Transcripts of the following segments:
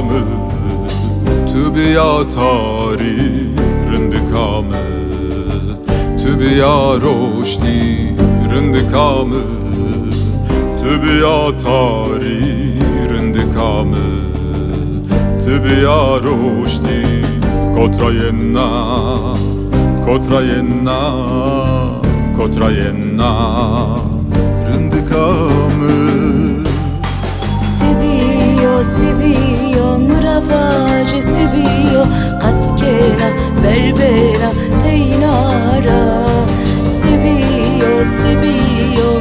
rindicame, tu bia tari rindicame, tu bia roshti rindicame, tu bia tari rindicame, tu bia roshti kotrayenna, kotrayenna, kotrayenna rindicame. Seviyor mıravaje seviyor katkena berbera teynara. Seviyor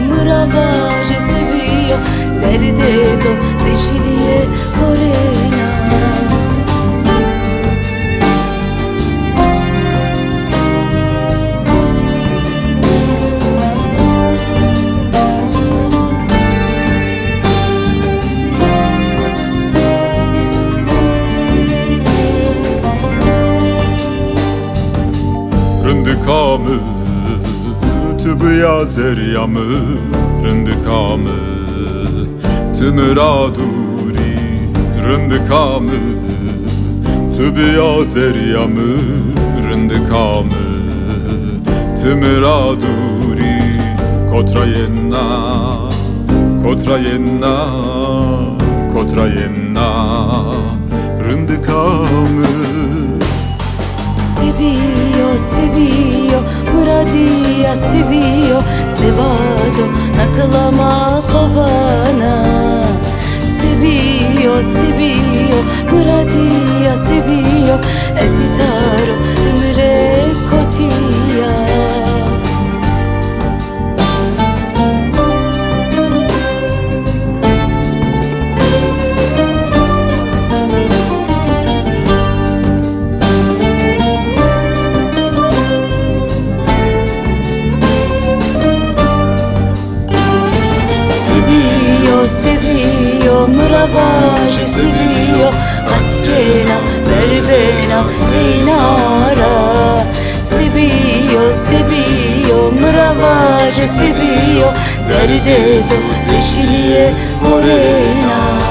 mıravaje seviyor derde do zeşiliye morena. Rindicame, tu bia zeriame, rindicame, tu miraduri, rindicame, tu bia zeriame, rindicame, tu miraduri, kotrayenna, kotrayenna, kotrayenna rindicame. Seviyor muradiya seviyor sevado naklama havana. Seviyor muradiya seviyor ezitaro tımre kotiya. Seviyor mıravaje seviyor katkena berbena teynara. Seviyor mıravaje seviyor derde do zeşiliye morena.